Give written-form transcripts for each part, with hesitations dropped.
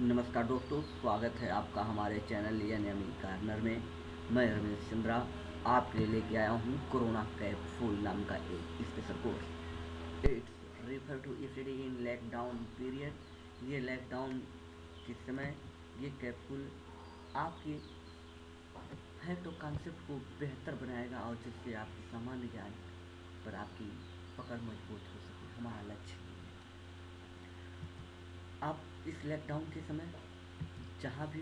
नमस्कार दोस्तों, स्वागत है आपका हमारे चैनल यानी कार्नर में। मैं रमेश चंद्रा आपके लिए लेके आया हूँ कोरोना कैप फुल नाम का एक special course. It's refer to study in lockdown period. ये लॉकडाउन के समय ये कैप्सूल आपके फैक्ट और कॉन्सेप्ट को बेहतर बनाएगा और जिससे आपकी सामान्य ज्ञान पर आपकी पकड़ मजबूत हो सके। हमारा लक्ष्य आप इस लॉकडाउन के समय जहाँ भी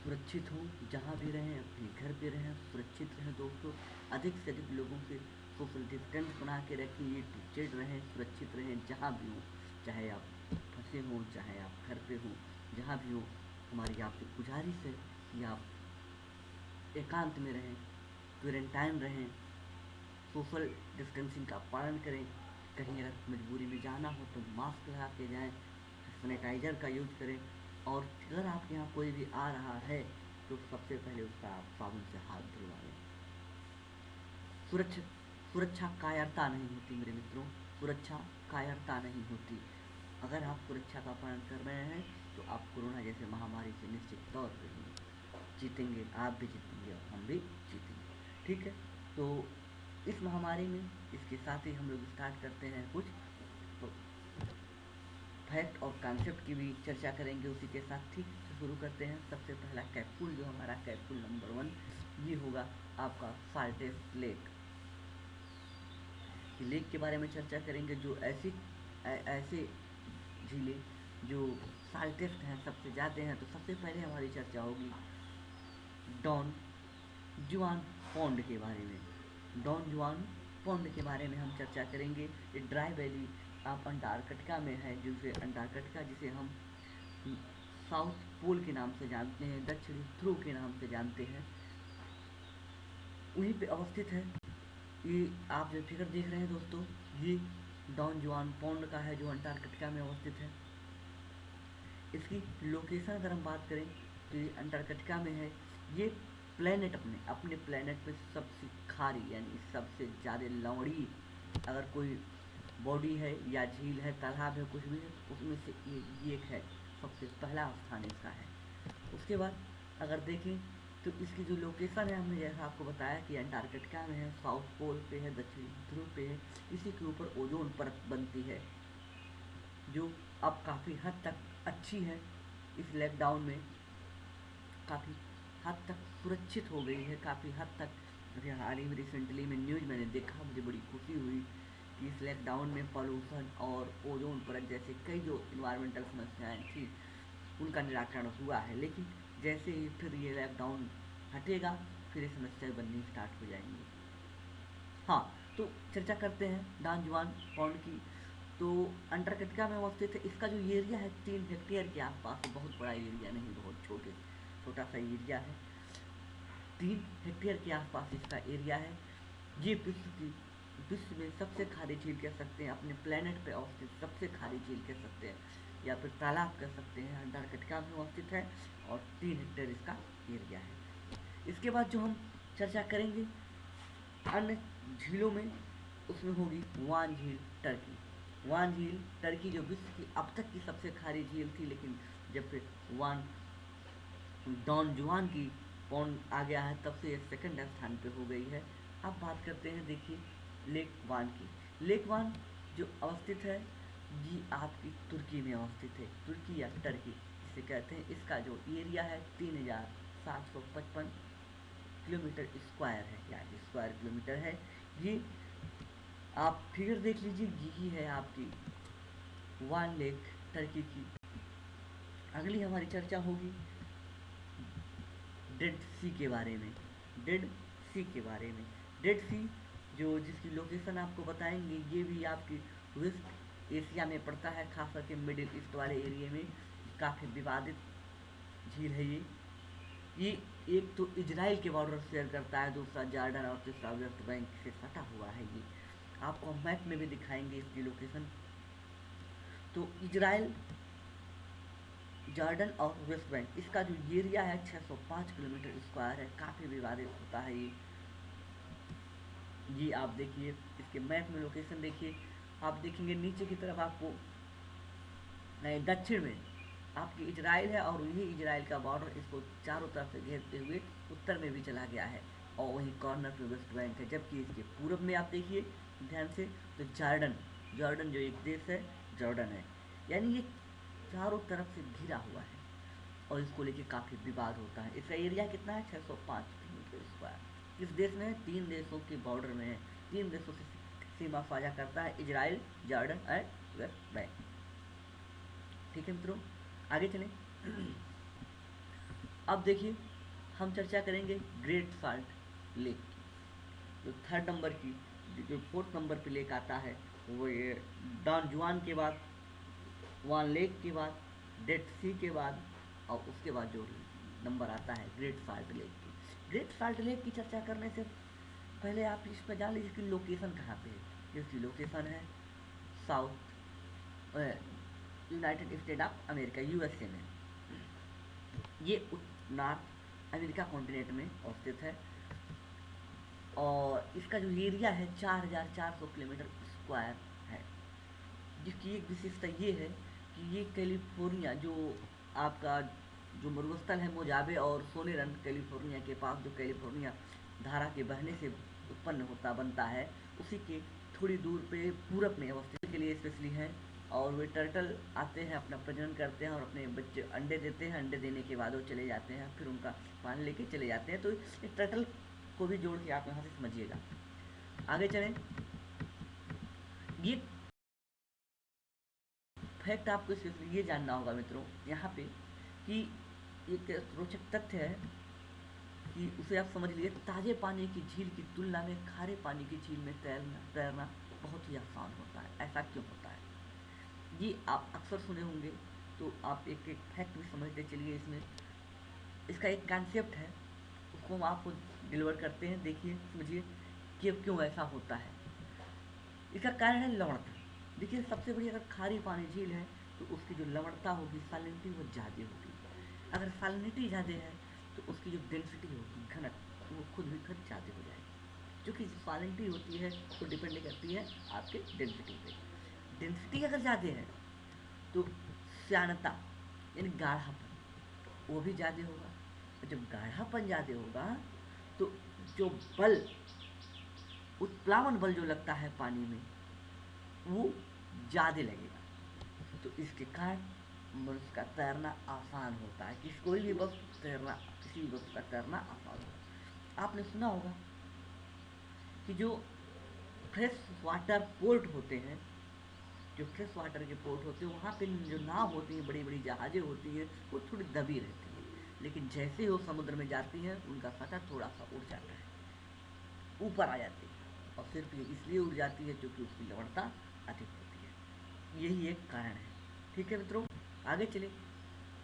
सुरक्षित हो, जहाँ भी रहें अपने घर पे रहें, सुरक्षित रहें दोस्तों। अधिक से अधिक लोगों से सोशल डिस्टेंस बना के रखिए, चिड़ रहें, सुरक्षित रहें जहाँ भी हो। चाहे आप फंसे हों, चाहे आप घर पे हों, जहाँ भी हो, हमारी आपसे गुजारिश है कि आप एकांत में रहें, क्वारंटाइन रहें, सोशल डिस्टेंसिंग का पालन करें। कहीं अगर मजबूरी में जाना हो तो मास्क लगा के जाएं, सैनिटाइज़र का यूज करें। और अगर आपके यहाँ कोई भी आ रहा है तो सबसे पहले उसका आप साबुन से हाथ धुलवाएं। सुरक्षा सुरक्षा कायरता नहीं होती मेरे मित्रों, सुरक्षा कायरता नहीं होती। अगर आप सुरक्षा का पालन कर रहे हैं तो आप कोरोना जैसे महामारी से निश्चित तौर पर जीतेंगे। आप भी जीतेंगे और हम भी जीतेंगे। ठीक है, तो इस महामारी में इसके साथ ही हम लोग स्टार्ट करते हैं कुछ तो फैक्ट और कॉन्सेप्ट की भी चर्चा करेंगे उसी के साथ। ठीक से शुरू करते हैं। सबसे पहला कैप्सूल जो हमारा कैप्सूल नंबर 1 ये होगा आपका साल्टेस लेक। लेक के बारे में चर्चा करेंगे जो ऐसे झीलें जो साल्टेस्ट हैं, सबसे ज़्यादा हैं। तो सबसे पहले हमारी चर्चा होगी डॉन जुआन पौंड के बारे में। डॉन जुआन पौंड के बारे में हम चर्चा करेंगे। ये ड्राई वैली आप अंटार्कटिका में है, जिसे अंटार्कटिका जिसे हम साउथ पोल के नाम से जानते हैं, दक्षिणी ध्रुव के नाम से जानते हैं, वहीं पे अवस्थित है। ये आप जो फिगर देख रहे हैं दोस्तों, ये डॉन जुआन पौंड का है जो अंटार्कटिका में अवस्थित है। इसकी लोकेशन अगर हम बात करें तो ये अंटार्कटिका में है। ये प्लेनेट अपने अपने प्लेनेट पे सबसे खारी यानी सबसे ज़्यादा लवड़ी अगर कोई बॉडी है या झील है, तालाब है, कुछ भी है, उसमें से ये एक है। सबसे पहला स्थान इसका है। उसके बाद अगर देखें तो इसकी जो लोकेशन है, हमने जैसा आपको बताया कि अंटार्कटिका में है, साउथ पोल पे है, दक्षिणी ध्रुव पे है। इसी के ऊपर ओजोन परत बनती है जो अब काफ़ी हद तक अच्छी है। इस लॉकडाउन में काफ़ी हद तक सुरक्षित हो गई है, काफ़ी हद तक। अभी हाल ही में रिसेंटली में न्यूज़ मैंने देखा, मुझे बड़ी खुशी हुई कि इस लॉकडाउन में पॉल्यूशन और ओजोन परत जैसे कई जो इन्वायरमेंटल समस्याएं थी उनका निराकरण हुआ है। लेकिन जैसे ही फिर ये लॉकडाउन हटेगा फिर ये समस्याएं बननी स्टार्ट हो जाएंगी। हाँ, तो चर्चा करते हैं डॉन जुआन पौंड की। तो अंटार्कटिका में अवस्थित है। इसका जो एरिया है 3 हेक्टेयर के आसपास है। बहुत बड़ा एरिया नहीं, बहुत छोटा सा एरिया है। 3 हेक्टेयर के आसपास इसका एरिया है। ये विश्व में सबसे खारी झील कह सकते हैं, अपने प्लेनेट पे अवस्थित सबसे खारी झील कह सकते हैं या फिर तालाब कह सकते हैं। अंटार्कटिका में अवस्थित है और 3 हेक्टेयर इसका एरिया है। इसके बाद जो हम चर्चा करेंगे अन्य झीलों में, उसमें होगी वान झील टर्की। वान झील टर्की जो विश्व की अब तक की सबसे खारी झील थी, लेकिन जब से वान डॉन जुआन की पौंड आ गया है तब से ये सेकंड स्थान पे हो गई है। अब बात करते हैं, देखिए लेक वान की। लेक वान जो अवस्थित है ये आपकी तुर्की में अवस्थित है। तुर्की या टर्की जिसे कहते हैं। इसका जो एरिया है 3755 किलोमीटर स्क्वायर है या स्क्वायर किलोमीटर है। ये आप फिगर देख लीजिए, यही है आपकी वान लेक टर्की की। अगली हमारी चर्चा होगी डेड सी के बारे में। डेड सी के बारे में, डेड सी जो जिसकी लोकेशन आपको बताएंगे, ये भी आपकी वेस्ट एशिया में पड़ता है, खास करके मिडिल ईस्ट वाले एरिया में। काफ़ी विवादित झील है ये एक तो इजराइल के बॉर्डर शेयर करता है, दूसरा जॉर्डन और तीसरा वेस्ट बैंक से सटा हुआ है ये। आपको हम मैप में भी दिखाएंगे इसकी लोकेशन। तो इजराइल, जॉर्डन और वेस्ट बैंक, इसका जो एरिया है 605 किलोमीटर स्क्वायर है। काफ़ी विवादित होता है ये आप देखिए इसके मैप में लोकेशन देखिए। आप देखेंगे नीचे की तरफ आपको दक्षिण में आपकी इजराइल है, और यही इजराइल का बॉर्डर इसको चारों तरफ से घेरते हुए उत्तर में भी चला गया है, और वहीं कॉर्नर पे वेस्ट बैंक है। जबकि इसके पूर्व में आप देखिए ध्यान से, तो जॉर्डन, जॉर्डन जो एक देश है, जॉर्डन है। यानी ये चारों तरफ से घिरा हुआ है, और इसको लेके काफ़ी विवाद होता है। इसका एरिया कितना है? 605 किलोमीटर स्क्वायर। इस देश में 3 देशों के बॉर्डर में है, 3 देशों से सीमा साझा करता है, Israel, Jordan and West Bank. ठीक है मित्रों, आगे चलें। अब देखिए हम चर्चा करेंगे ग्रेट साल्ट लेक की। जो 3rd नंबर की, जो 4th नंबर पे लेक आता है वो ये डॉन जुआन के बाद, वान लेक के बाद, डेड सी के बाद, और उसके बाद जो नंबर आता है ग्रेट साल्ट लेक की। ग्रेट साल्ट लेक की चर्चा करने से पहले आप इस पर जान लीजिए कि लोकेशन कहाँ पे है। इसकी लोकेशन है south United state of America, USA में। ये नॉर्थ अमेरिका कॉन्टिनेंट में अवस्थित है, और इसका जो एरिया है 4400 किलोमीटर स्क्वायर है। जिसकी एक विशेषता ये है कि ये कैलिफोर्निया, जो आपका जो मरुस्थल है मोजाबे और सोनेरन कैलिफोर्निया के पास, जो कैलिफोर्निया धारा के बहने से उत्पन्न होता बनता है, उसी के थोड़ी दूर पे पूरब में अवस्थित के लिए स्पेशली है। और वे टर्टल आते हैं, अपना प्रजनन करते हैं और अपने बच्चे अंडे देते हैं। अंडे देने के बाद वो चले जाते हैं, फिर उनका पानी लेके चले जाते हैं। तो इस टर्टल को भी जोड़ के आप यहाँ से समझिएगा। आगे चलें। ये फैक्ट आपको ये जानना होगा मित्रों यहाँ पे कि एक रोचक तथ्य है कि उसे आप समझ लीजिए, ताज़े पानी की झील की तुलना में खारे पानी की झील में तैरना बहुत ही आसान होता है। ऐसा क्यों होता है? ये आप अक्सर सुने होंगे, तो आप एक एक फैक्ट भी समझते चलिए। इसमें इसका एक कॉन्सेप्ट है, उसको हम आपको डिलीवर करते हैं। देखिए समझिए कि क्यों ऐसा होता है। इसका कारण है लवणता। देखिए सबसे बड़ी, अगर खारी पानी झील है तो उसकी जो लवणता होगी, सैलिनिटी, वो ज़्यादा होगी। अगर सैलिनिटी ज़्यादा है तो उसकी जो डेंसिटी होगी, घनत्व, वो खुद भी खत ज़्यादा हो जाएगी। क्योंकि जो सैलिनिटी होती है वो डिपेंड करती है आपके डेंसिटी पे। डेंसिटी अगर ज़्यादा है तो श्यानता यानी गाढ़ापन वो भी ज़्यादा होगा। और जब गाढ़ापन ज़्यादा होगा तो जो बल, उत्प्लावन बल जो लगता है पानी में, वो ज़्यादा लगेगा। तो इसके कारण मनुष्य का तैरना आसान होता है। कोई भी वस्तु तैरना, किसी भी वस्तु का तैरना आसान होता है। आपने सुना होगा कि जो फ्रेश वाटर पोर्ट होते हैं, जो फ्रेश वाटर के पोर्ट होते हैं, वहाँ पे जो नाव होती हैं, बड़ी बड़ी जहाज़ें होती हैं, वो थोड़ी दबी रहती हैं। लेकिन जैसे ही वो समुद्र में जाती हैं, उनका सतह थोड़ा सा उड़ जाता है, ऊपर आ जाती है। और सिर्फ ये इसलिए उड़ जाती है क्योंकि उसकी लवणता अधिक होती है। यही एक कारण है। ठीक है मित्रों, आगे चले।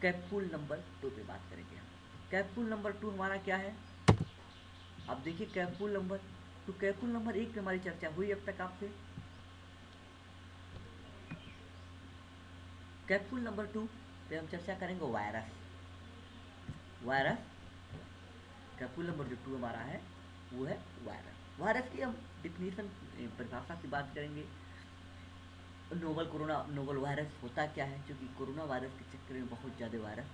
कैप्सूल नंबर 2 पे बात करेंगे हम। कैप्सूल नंबर 2 हमारा क्या है? अब देखिए कैप्सूल नंबर 2, कैप्सूल नंबर 1 पे हमारी चर्चा हुई अब तक आपसे। कैप्सूल नंबर 2 पे हम चर्चा करेंगे वायरस। वायरस कैप्सूल नंबर जो 2 हमारा है वो है वायरस। वायरस की हम डिफिनीशन, परिभाषा की बात करेंगे। नोवल वायरस होता क्या है? क्योंकि कोरोना वायरस के चक्कर में बहुत ज़्यादा वायरस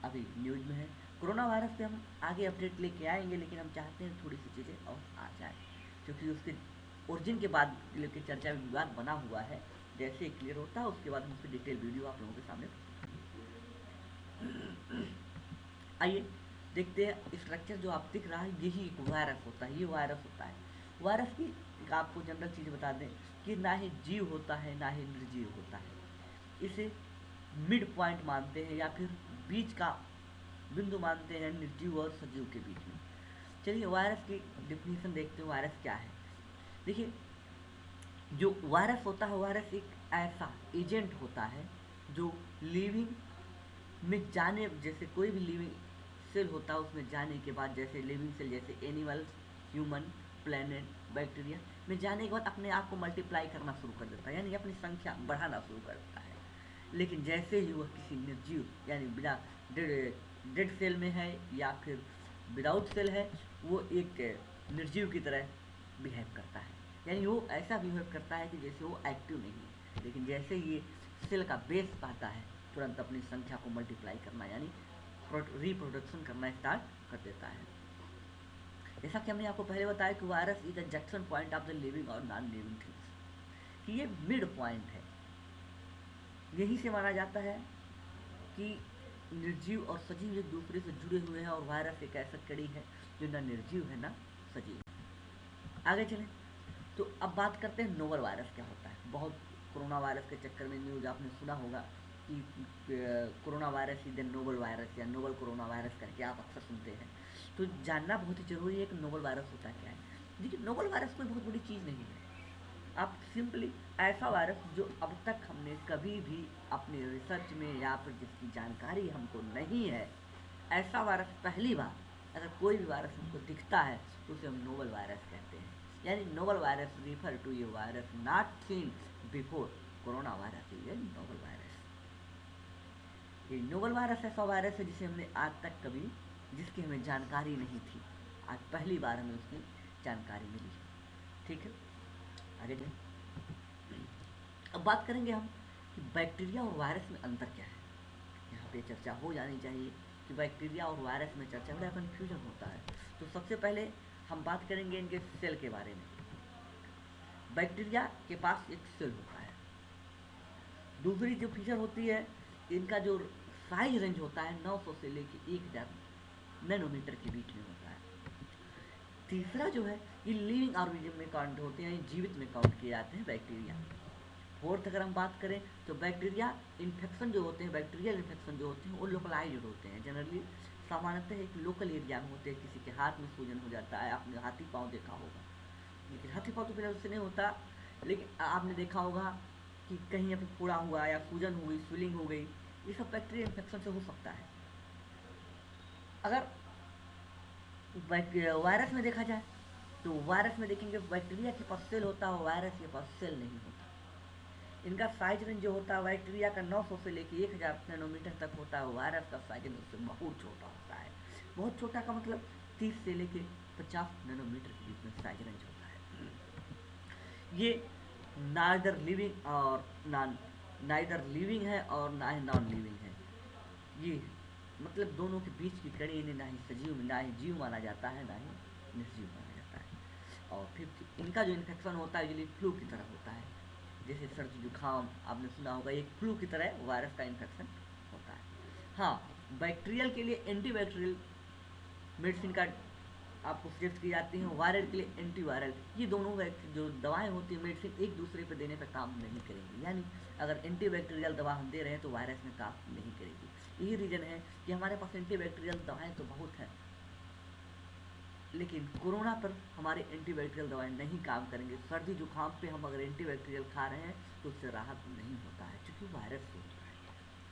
अभी न्यूज़ में है। कोरोना वायरस पे हम आगे अपडेट लेके आएंगे, लेकिन हम चाहते हैं थोड़ी सी चीज़ें और आ जाए, क्योंकि उसके ओरिजिन के बाद लेके चर्चा विवाद बना हुआ है। जैसे क्लियर होता है उसके बाद हम उसकी डिटेल वीडियो आप लोगों के सामने। आइए देखते हैं। स्ट्रक्चर जो आप दिख रहा है यही एक वायरस होता है, ये वायरस होता है। वायरस की आपको जनरल चीज़ बता दें कि ना ही जीव होता है ना ही निर्जीव होता है। इसे मिड पॉइंट मानते हैं, या फिर बीच का बिंदु मानते हैं निर्जीव और सजीव के बीच में। चलिए वायरस की डिफिनीशन देखते हैं, वायरस क्या है। देखिए जो वायरस होता है, वायरस एक ऐसा एजेंट होता है जो लिविंग में जाने, जैसे कोई भी लिविंग सेल होता है उसमें जाने के बाद, जैसे लिविंग सेल जैसे एनिमल्स, ह्यूमन, प्लेनेट बैक्टीरिया में जाने के बाद अपने आप को मल्टीप्लाई करना शुरू कर देता है, यानी अपनी संख्या बढ़ाना शुरू कर देता है। लेकिन जैसे ही वह किसी निर्जीव यानी बिना डेड सेल में है या फिर विदाउट सेल है, वो एक निर्जीव की तरह बिहेव करता है, यानी वो ऐसा बिहेव करता है कि जैसे वो एक्टिव नहीं है। लेकिन जैसे ये सेल का बेस पाता है, तुरंत अपनी संख्या को मल्टीप्लाई करना यानी रिप्रोडक्शन करना स्टार्ट कर देता है। जैसा कि हमने आपको पहले बताया कि virus is the junction point of the living और नॉन लिविंग थिंग्स, कि ये मिड पॉइंट है। यही से माना जाता है कि निर्जीव और सजीव एक दूसरे से जुड़े हुए हैं, और वायरस एक ऐसा कड़ी है जो ना निर्जीव है ना सजीव। आगे चलें तो अब बात करते हैं नोवल वायरस क्या होता है। बहुत कोरोना वायरस के चक्कर में न्यूज़ आपने सुना होगा कि corona virus is the novel virus या नोवल कोरोना वायरस करके आप अक्सर सुनते हैं। तो जानना बहुत ही जरूरी है कि नोवल वायरस होता क्या है। देखिए, नोवल वायरस कोई बहुत बड़ी चीज़ नहीं है। आप सिंपली ऐसा वायरस जो अब तक हमने कभी भी अपने रिसर्च में या फिर जिसकी जानकारी हमको नहीं है, ऐसा वायरस पहली बार अगर कोई भी वायरस हमको दिखता है तो उसे हम नोवल वायरस कहते हैं। यानी novel virus refer to a virus not seen before corona virus is a novel virus. ये नोवल वायरस ऐसा वायरस है जिसे हमने आज तक कभी जिसकी हमें जानकारी नहीं थी, आज पहली बार हमें उसकी जानकारी मिली। ठीक है, आगे जाए। अब बात करेंगे हम कि बैक्टीरिया और वायरस में अंतर क्या है। यहाँ पे चर्चा हो जानी चाहिए कि बैक्टीरिया और वायरस में चर्चा बड़ा कन्फ्यूजन होता है। तो सबसे पहले हम बात करेंगे इनके सेल के बारे में। बैक्टीरिया के पास एक सेल होता है। दूसरी जो फीचर होती है, इनका जो साइज रेंज होता है 900 से लेकर 1000 नैनोमीटर के बीच में होता है। तीसरा जो है, ये लिविंग ऑर्गेनिज्म में काउंट होते हैं, जीवित में काउंट किए जाते हैं बैक्टीरिया। फोर्थ अगर हम बात करें तो बैक्टीरिया इन्फेक्शन जो होते हैं, बैक्टीरियल इन्फेक्शन जो होते हैं वो लोकलाइज्ड होते हैं। जनरली सामान्यतः एक लोकल एरिया में होते हैं। किसी के हाथ में सूजन हो जाता है, आपने हाथी पाँव देखा होगा, लेकिन हाथी पाँव तो फिलहाल उससे नहीं होता, लेकिन आपने देखा होगा कि कहीं पे फोड़ा हुआ या सूजन हो गई, स्वेलिंग हो गई, ये सब बैक्टीरियल इन्फेक्शन से हो सकता है। अगर वायरस में देखा जाए तो वायरस में देखेंगे बैक्टीरिया के पास सेल होता है, वायरस के पास सेल नहीं होता। इनका साइज रेंज जो होता है बैक्टीरिया का 900 से लेकर 1000 नैनोमीटर तक होता है, वायरस का साइज रेंज उससे बहुत छोटा होता है। बहुत छोटा का मतलब 30 से लेकर 50 नैनोमीटर के बीच में साइज रेंज होता है। ये नाइदर लिविंग और नाइदर लिविंग है और ना ही नॉन लिविंग है। ये मतलब दोनों के बीच की कड़ी, इन्हें ना ही सजीव ना ही जीव माना जाता है, ना ही निर्जीव माना जाता है। और फिर इनका जो इन्फेक्शन होता है यूजली फ्लू की तरह होता है। जैसे सर्दी जुकाम आपने सुना होगा, एक फ्लू की तरह वायरस का इन्फेक्शन होता है। हाँ, बैक्टीरियल के लिए एंटीबैक्टीरियल मेडिसिन का आपको सजेस्ट की जाती है, वायरल के लिए एंटीवायरल। ये दोनों जो दवाएं होती हैं मेडिसिन एक दूसरे पर देने पर काम नहीं करेंगी। यानी अगर एंटीबैक्टीरियल दवा हम दे रहे हैं तो वायरस में काम नहीं करेगी। यही रीज़न है कि हमारे पास एंटीबैक्टीरियल दवाएं तो बहुत हैं, लेकिन कोरोना पर हमारे एंटीबैक्टीरियल दवाएं नहीं काम करेंगे। सर्दी जुकाम पे हम अगर एंटीबैक्टीरियल खा रहे हैं तो उससे राहत नहीं होता है, क्योंकि वायरस से होता है।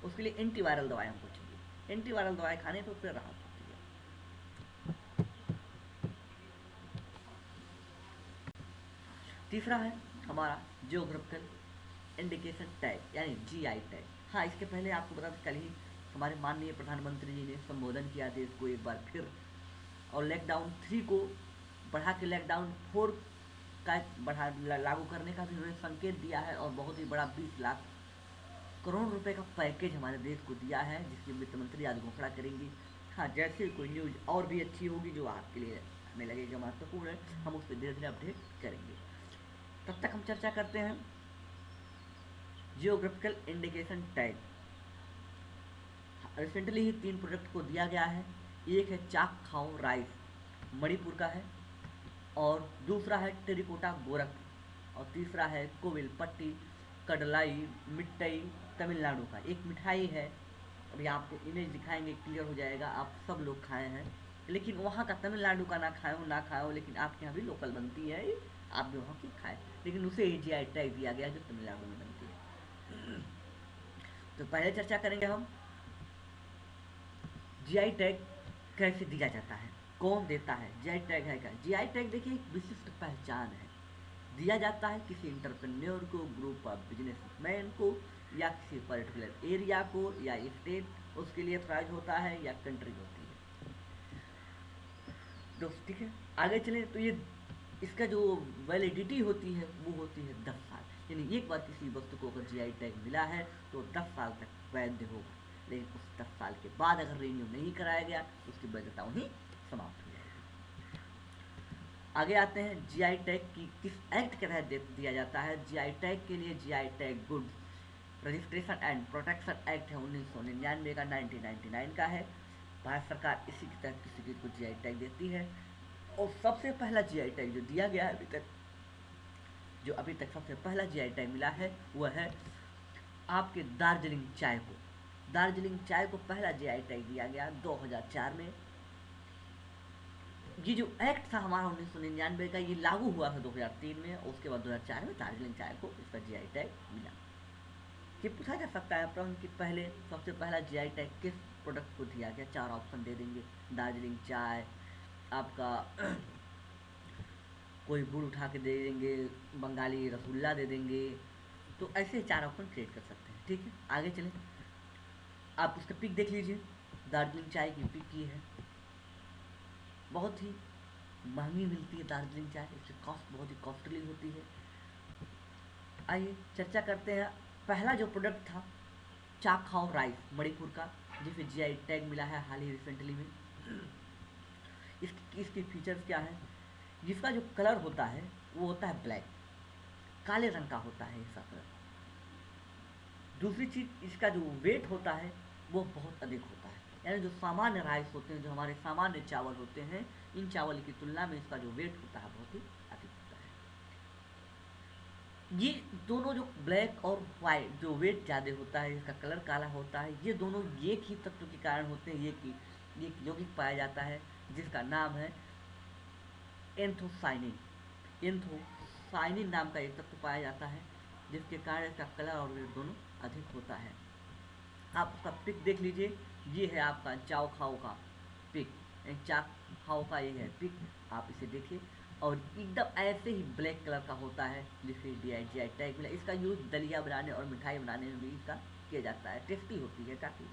उसके लिए एंटीवायरल दवाएं हमको चाहिए। एंटीवायरल दवाएं खाने पर उससे राहत होती है। तीसरा है हमारा जियोग्राफिकल इंडिकेशन टैग यानी GI टैग। हाँ, इसके पहले आपको बता दें, कल ही हमारे माननीय प्रधानमंत्री जी ने संबोधन किया देश को एक बार फिर, और लॉकडाउन 3 को बढ़ा के लॉकडाउन 4 का लागू करने का भी उन्होंने संकेत दिया है, और बहुत ही बड़ा 20 लाख करोड़ रुपए का पैकेज हमारे देश को दिया है, जिसकी वित्त मंत्री आज घोषणा करेंगी। हाँ, जैसे कोई न्यूज़ और भी अच्छी होगी जो आपके लिए हमें लगेगा महत्वपूर्ण है, हम उस पर धीरे धीरे अपडेट करेंगे। तब तक हम चर्चा करते हैं जियोग्राफिकल इंडिकेशन टैग। रिसेंटली ही 3 प्रोजेक्ट को दिया गया है। एक है चाक खाओ राइस, मणिपुर का है, और दूसरा है टेरिकोटा गोरख, और तीसरा है कोविलपट्टी कडलाई मिठाई तमिलनाडु का। एक मिठाई है, अभी आपको इमेज दिखाएंगे, क्लियर हो जाएगा। आप सब लोग खाए हैं, लेकिन वहाँ का तमिलनाडु का ना खाए हो, लेकिन आपके यहाँ भी लोकल बनती है, आप भी वहाँ की खाएँ, लेकिन उसे ही GI टैग दिया गया जो तमिलनाडु में बनती है। तो पहले चर्चा करेंगे हम GI टैग कैसे दिया जाता है। कौन देता है, जीआई टैग है क्या? जीआई टैग देखिए एक विशिष्ट पहचान है, दिया जाता है किसी इंटरप्रेन्योर को, ग्रुप ऑफ बिजनेसमैन को, या किसी पर्टिकुलर एरिया को, या स्टेट उसके लिए प्राइज होता है, या कंट्री होती है। तो ठीक है, आगे चलें तो ये इसका जो वैलिडिटी होती है वो होती है 10 साल। यानी एक बार किसी वस्तु को अगर जीआई टैग मिला है तो 10 साल तक वैध होगा, लेकिन उस 10 साल के बाद अगर रिन्यू नहीं कराया गया तो उसकी वैधता वहीं समाप्त हो जाएगी। आगे आते हैं, जीआई टैग की किस एक्ट के तहत दिया जाता है? जीआई टैग के लिए GI tag goods registration and protection act है 1999 का, 1999 का है। भारत सरकार इसी के तहत किसी चीज़ को जीआई टैग देती है। और सबसे पहला जीआई टैग जो दिया गया है अभी तक सबसे पहला जीआई टैग मिला है वह है आपके दार्जिलिंग चाय को। दार्जिलिंग चाय को पहला जीआई टैग दिया गया 2004 में। ये जो एक्ट था हमारा 1999 का, ये लागू हुआ था 2003 में, और उसके बाद 2004 में दार्जिलिंग चाय को इसका जीआई टैग मिला। ये पूछा जा सकता है प्रश्न कि पहले सबसे पहला जीआई टैग किस प्रोडक्ट को दिया गया? 4 ऑप्शन दे देंगे, दार्जिलिंग चाय, आपका कोई गुड़ उठा के दे देंगे, बंगाली रसगुल्ला दे देंगे, तो ऐसे 4 ऑप्शन क्रिएट कर सकते हैं। ठीक है, आगे चलें, आप उसका पिक देख लीजिए, दार्जिलिंग चाय की पिक की है, बहुत ही महंगी मिलती है दार्जिलिंग चाय, इसकी कॉस्ट बहुत ही कॉस्टली होती है। आइए चर्चा करते हैं, पहला जो प्रोडक्ट था चाखाओ राइस मणिपुर का, जिसे जीआई टैग मिला है हाल ही रिसेंटली में। इसके फीचर्स क्या है? जिसका जो कलर होता है वो होता है ब्लैक, काले रंग का होता है इसका कलर। दूसरी चीज़, इसका जो वेट होता है वो बहुत अधिक होता है, यानी जो सामान्य राइस होते हैं, जो हमारे सामान्य चावल होते हैं, इन चावल की तुलना में इसका जो वेट होता है बहुत ही अधिक होता है। ये दोनों जो ब्लैक और वाइट, जो वेट ज़्यादा होता है, इसका कलर काला होता है, ये दोनों एक ही तत्व के कारण होते हैं। ये यौगिक पाया जाता है जिसका नाम है एंथोसाइनिन। एंथोसाइनिन नाम का एक तत्व पाया जाता है जिसके कारण इसका कलर और वेट दोनों अधिक होता है। आप उसका पिक देख लीजिए, ये है आपका चाओ खाओ का पिक, चाक खाओ का ये है पिक, आप इसे देखिए, और एकदम ऐसे ही ब्लैक कलर का होता है जिसे जीआई टैग मिला। इसका यूज़ दलिया बनाने और मिठाई बनाने में भी इसका किया जाता है, टेस्टी होती है काफ़ी।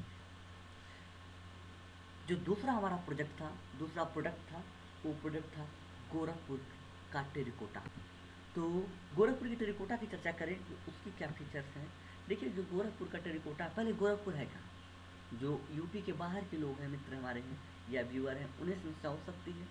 जो दूसरा प्रोडक्ट था वो प्रोडक्ट था गोरखपुर का टेरिकोटा। तो गोरखपुर की टेरिकोटा की चर्चा करें तो उसकी क्या फीचर्स हैं? देखिए, जो गोरखपुर का टेरिकोटा, पहले गोरखपुर है क्या? जो यूपी के बाहर के लोग हैं, मित्र हमारे हैं या व्यूअर हैं, उन्हें समस्या हो सकती है।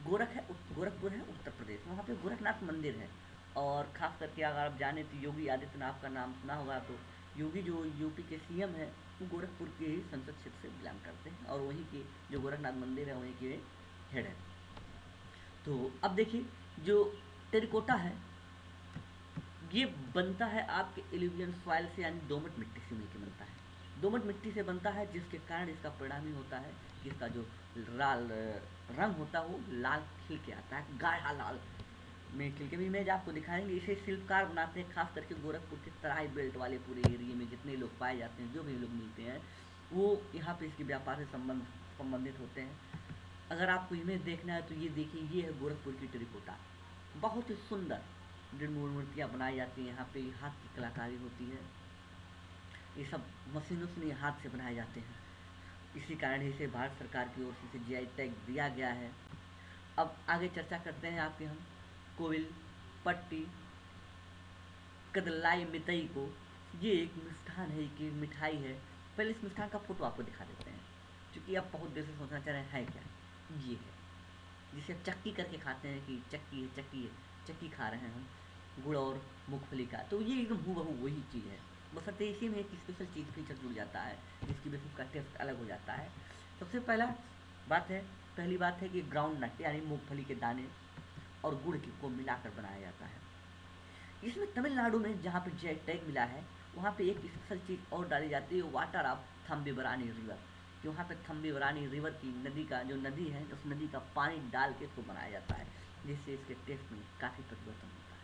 गोरखपुर है उत्तर प्रदेश, वहाँ पे गोरखनाथ मंदिर है। और ख़ास करके अगर आप जाने तो योगी आदित्यनाथ का नाम सुना होगा, तो योगी जो यूपी के सीएम हैं वो गोरखपुर के ही संसद क्षेत्र से बिलोंग करते हैं, और वहीं के जो गोरखनाथ मंदिर है वहीं के हेड है। तो अब देखिए, जो टेरिकोटा है ये बनता है आपके एल्यूवियल सॉइल से, यानी दोमट मिट्टी से मिलकर बनता है। दोमट मिट्टी से बनता है जिसके कारण इसका परिणाम ही होता है कि इसका जो लाल रंग होता है वो लाल खिल के आता है, गाढ़ा लाल में खिल के भी इमेज आपको दिखाएंगे। इसे शिल्पकार बनाते हैं, खास करके गोरखपुर के तराई बेल्ट वाले पूरे एरिए में जितने लोग पाए जाते हैं, जो भी लोग मिलते हैं, वो यहाँ पे इसके व्यापार से संबंधित होते हैं। अगर आपको इमेज देखना है तो ये देखिए, ये है गोरखपुर की टेरिकोटा, बहुत ही सुंदर मूर्तियाँ बनाई जाती हैं यहाँ पे, हाथ की कलाकारी होती है, ये सब मशीनों से हाथ से बनाए जाते हैं। इसी कारण इसे भारत सरकार की ओर से इसे जीआई टैग दिया गया है। अब आगे चर्चा करते हैं आपके हम कोविल पट्टी कदलाई मितई को। ये एक मिष्ठान है कि मिठाई है। पहले इस मिष्ठान का फोटो आपको दिखा देते हैं, क्योंकि आप बहुत देर से सोचना चाह रहे हैं है क्या। ये है जिसे आप चक्की करके खाते हैं कि चक्की है, चक्की है, चक्की खा रहे हैं हम गुड़ और मूंगफली का। तो ये एकदम हूबहू वही चीज़ है, बस इसी में एक स्पेशल चीज़ फीचर जुड़ जाता है जिसकी वजह से उसका टेस्ट अलग हो जाता है। सबसे पहली बात है कि ग्राउंड नट यानी मूंगफली के दाने और गुड़ को मिलाकर बनाया जाता है। इसमें तमिलनाडु में जहाँ पे जीआई टैग मिला है वहाँ पे एक स्पेशल चीज़ और डाली जाती है, वाटर ऑफ थम्बीवरानी रिवर, कि वहाँ पे थम्बीवरानी रिवर की नदी है, उस नदी का पानी डाल के इसको बनाया जाता है, जिससे इसके टेस्ट में काफ़ी परिवर्तन होता है,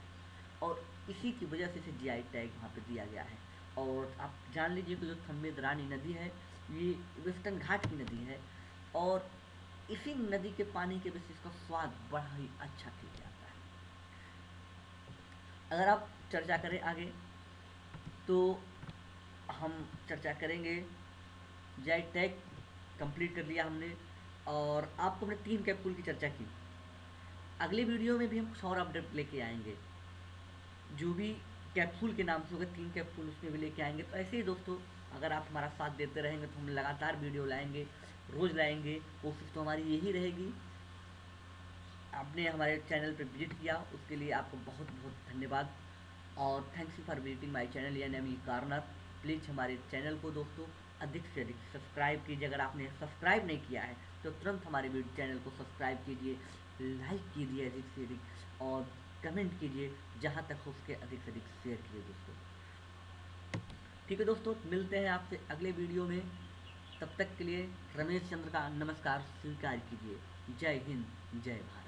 और इसी की वजह से इसे जीआई टैग वहाँ पे दिया गया है। और आप जान लीजिए कि जो थम्बीवरानी नदी है ये वेस्टर्न घाट की नदी है, और इसी नदी के पानी के वजह से इसका स्वाद बड़ा ही अच्छा किया जाता है। अगर आप चर्चा करें आगे तो हम चर्चा करेंगे जाइटेक कंप्लीट कर लिया हमने, और आपको हमने 3 कैप्सूल की चर्चा की। अगले वीडियो में भी हम कुछ और अपडेट लेके आएंगे, जो भी कैप्सूल के नाम से होगा 3 कैप्सूल उसमें भी लेके आएंगे। तो ऐसे ही दोस्तों, अगर आप हमारा साथ देते रहेंगे तो हम लगातार वीडियो लाएंगे, रोज़ लाएंगे। कोशिश तो हमारी यही रहेगी। आपने हमारे चैनल पर विजिट किया उसके लिए आपको बहुत बहुत धन्यवाद, और thanks you for visiting my channel यानी कॉर्नर। प्लीज़ हमारे चैनल को दोस्तों अधिक से अधिक सब्सक्राइब कीजिए। अगर आपने सब्सक्राइब नहीं किया है तो तुरंत हमारे चैनल को सब्सक्राइब कीजिए, लाइक कीजिए अधिक से अधिक, और कमेंट कीजिए, जहाँ तक हो उसके अधिक से अधिक शेयर कीजिए दोस्तों। ठीक है दोस्तों, मिलते हैं आपसे अगले वीडियो में। तब तक के लिए रमेश चंद्र का नमस्कार स्वीकार कीजिए। जय हिंद, जय भारत।